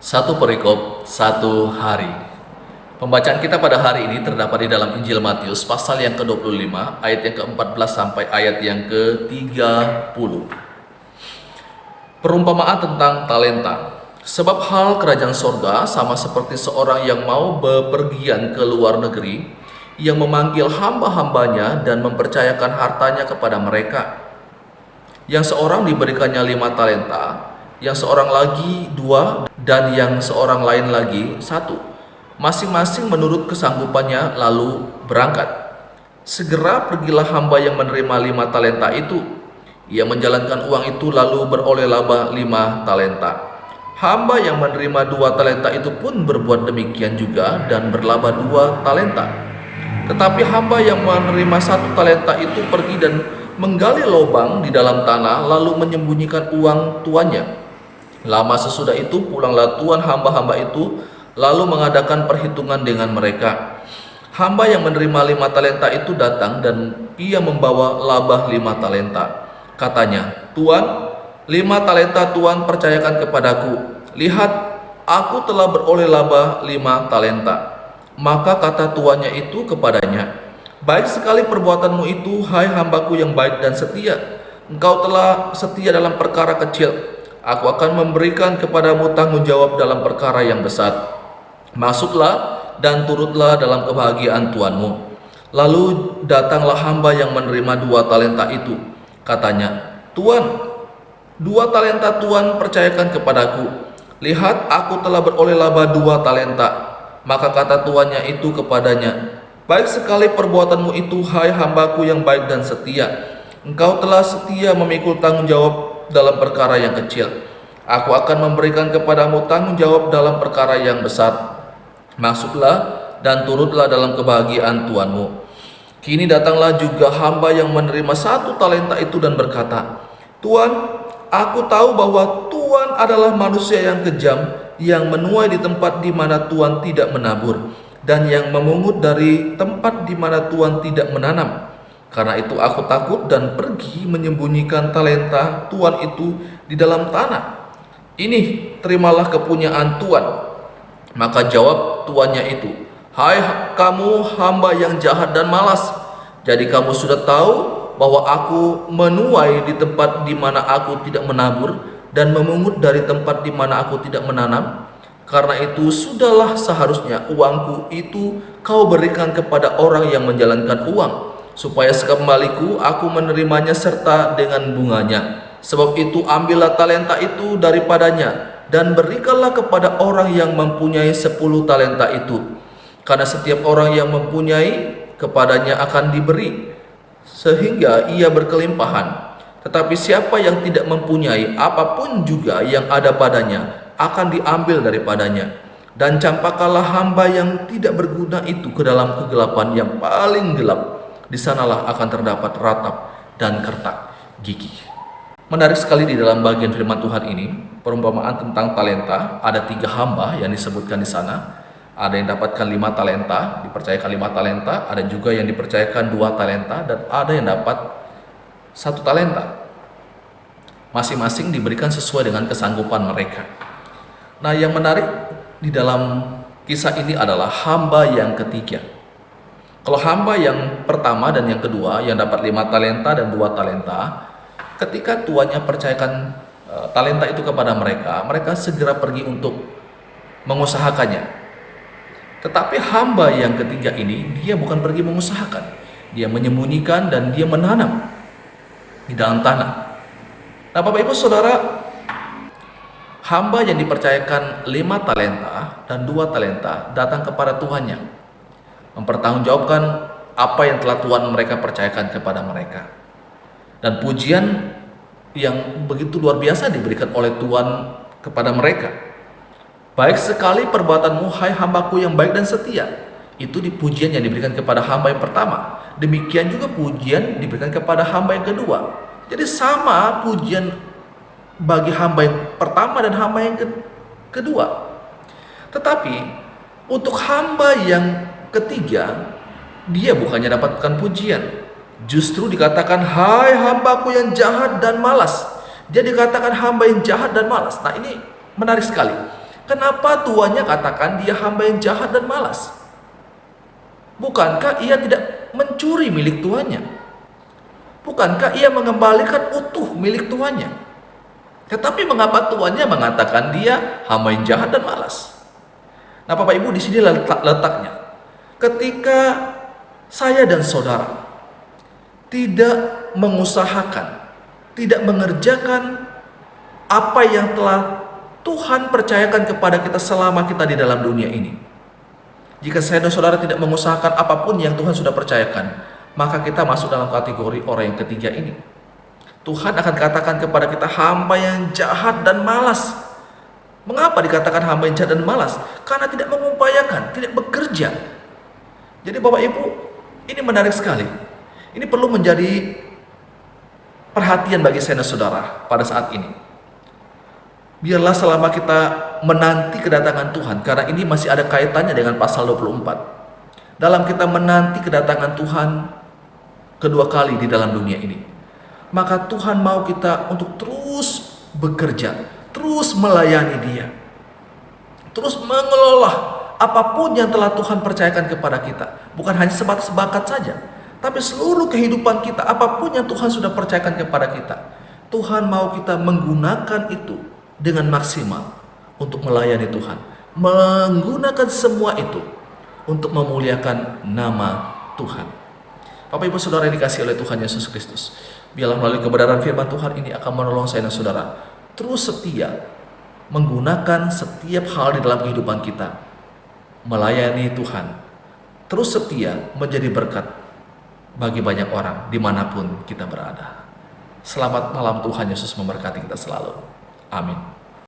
Satu perikop, satu hari. Pembacaan kita pada hari ini terdapat di dalam Injil Matius pasal yang ke-25, ayat yang ke-14 sampai ayat yang ke-30. Perumpamaan tentang talenta. Sebab hal kerajaan sorga sama seperti seorang yang mau bepergian ke luar negeri, yang memanggil hamba-hambanya dan mempercayakan hartanya kepada mereka. Yang seorang diberikannya 5 talenta, yang seorang lagi 2, dan yang seorang lain lagi 1, masing-masing menurut kesanggupannya, lalu berangkat. Segera pergilah hamba yang menerima 5 talenta itu. Ia menjalankan uang itu lalu beroleh laba 5 talenta. Hamba yang menerima 2 talenta itu pun berbuat demikian juga dan berlaba 2 talenta. Tetapi hamba yang menerima 1 talenta itu pergi dan menggali lubang di dalam tanah, lalu menyembunyikan uang tuannya. Lama sesudah itu pulanglah tuan hamba-hamba itu, lalu mengadakan perhitungan dengan mereka. Hamba yang menerima 5 talenta itu datang dan ia membawa laba 5 talenta. Katanya, "Tuan, 5 talenta Tuan percayakan kepadaku. Lihat, aku telah beroleh laba 5 talenta." Maka kata tuannya itu kepadanya, "Baik sekali perbuatanmu itu, hai hambaku yang baik dan setia. Engkau telah setia dalam perkara kecil. Aku akan memberikan kepadamu tanggung jawab dalam perkara yang besar. Masuklah dan turutlah dalam kebahagiaan tuanmu." Lalu datanglah hamba yang menerima 2 talenta itu. Katanya, "Tuan, 2 talenta Tuan percayakan kepadaku. Lihat, aku telah beroleh laba 2 talenta." Maka kata tuannya itu kepadanya, "Baik sekali perbuatanmu itu, hai hambaku yang baik dan setia. Engkau telah setia memikul tanggung jawab dalam perkara yang kecil. Aku akan memberikan kepadamu tanggung jawab dalam perkara yang besar. Masuklah dan turutlah dalam kebahagiaan tuanmu." Kini datanglah juga hamba yang menerima 1 talenta itu dan berkata, "Tuan, aku tahu bahwa Tuan adalah manusia yang kejam, yang menuai di tempat di mana Tuan tidak menabur, dan yang memungut dari tempat di mana Tuan tidak menanam. Karena itu aku takut dan pergi menyembunyikan talenta Tuan itu di dalam tanah. Ini terimalah kepunyaan Tuan." Maka jawab tuannya itu, "Hai kamu hamba yang jahat dan malas. Jadi kamu sudah tahu bahwa aku menuai di tempat di mana aku tidak menabur dan memungut dari tempat di mana aku tidak menanam. Karena itu sudahlah seharusnya uangku itu kau berikan kepada orang yang menjalankan uang, supaya sekembaliku aku menerimanya serta dengan bunganya. Sebab itu ambillah talenta itu daripadanya dan berikanlah kepada orang yang mempunyai 10 talenta itu. Karena setiap orang yang mempunyai, kepadanya akan diberi, sehingga ia berkelimpahan. Tetapi siapa yang tidak mempunyai, apapun juga yang ada padanya akan diambil daripadanya. Dan campakkanlah hamba yang tidak berguna itu ke dalam kegelapan yang paling gelap. Di sanalah akan terdapat ratap dan kertak gigi." Menarik sekali di dalam bagian firman Tuhan ini, perumpamaan tentang talenta. Ada 3 hamba yang disebutkan di sana. Ada yang dapatkan 5 talenta, dipercayakan 5 talenta, ada juga yang dipercayakan 2 talenta, dan ada yang dapat 1 talenta. Masing-masing diberikan sesuai dengan kesanggupan mereka. Nah, yang menarik di dalam kisah ini adalah hamba yang ketiga. Kalau hamba yang pertama dan yang kedua yang dapat 5 talenta dan 2 talenta, ketika tuannya percayakan talenta itu kepada mereka, mereka segera pergi untuk mengusahakannya. Tetapi hamba yang ketiga ini, dia bukan pergi mengusahakan, dia menyembunyikan dan dia menanam di dalam tanah. Nah, Bapak Ibu Saudara, hamba yang dipercayakan 5 talenta dan 2 talenta datang kepada tuannya, mempertanggungjawabkan apa yang telah Tuhan mereka percayakan kepada mereka. Dan pujian yang begitu luar biasa diberikan oleh Tuhan kepada mereka. "Baik sekali perbuatanmu, hai hambaku yang baik dan setia." Itu di pujian yang diberikan kepada hamba yang pertama. Demikian juga pujian diberikan kepada hamba yang kedua. Jadi sama pujian bagi hamba yang pertama dan hamba yang kedua. Tetapi untuk hamba yang ketiga, dia bukannya dapatkan pujian. Justru dikatakan, "Hai hambaku yang jahat dan malas." Dia dikatakan hamba yang jahat dan malas. Nah, ini menarik sekali. Kenapa tuannya katakan dia hamba yang jahat dan malas? Bukankah ia tidak mencuri milik tuannya? Bukankah ia mengembalikan utuh milik tuannya? Tetapi mengapa tuannya mengatakan dia hamba yang jahat dan malas? Nah, Bapak Ibu, di sini letaknya. Ketika saya dan saudara tidak mengusahakan, tidak mengerjakan apa yang telah Tuhan percayakan kepada kita selama kita di dalam dunia ini. Jika saya dan saudara tidak mengusahakan apapun yang Tuhan sudah percayakan, maka kita masuk dalam kategori orang yang ketiga ini. Tuhan akan katakan kepada kita hamba yang jahat dan malas. Mengapa dikatakan hamba yang jahat dan malas? Karena tidak mengupayakan, tidak bekerja. Jadi Bapak Ibu, ini menarik sekali. Ini perlu menjadi perhatian bagi saya dan saudara pada saat ini. Biarlah selama kita menanti kedatangan Tuhan, karena ini masih ada kaitannya dengan pasal 24. Dalam kita menanti kedatangan Tuhan kedua kali di dalam dunia ini, maka Tuhan mau kita untuk terus bekerja, terus melayani Dia, terus mengelola apapun yang telah Tuhan percayakan kepada kita. Bukan hanya sebatas bakat saja, tapi seluruh kehidupan kita, apapun yang Tuhan sudah percayakan kepada kita, Tuhan mau kita menggunakan itu dengan maksimal untuk melayani Tuhan, menggunakan semua itu untuk memuliakan nama Tuhan. Bapak Ibu Saudara yang dikasihi oleh Tuhan Yesus Kristus, biarlah melalui kebenaran firman Tuhan ini akan menolong saya dan saudara terus setia menggunakan setiap hal di dalam kehidupan kita, melayani Tuhan, terus setia menjadi berkat bagi banyak orang dimanapun kita berada. Selamat malam, Tuhan Yesus memberkati kita selalu. Amin.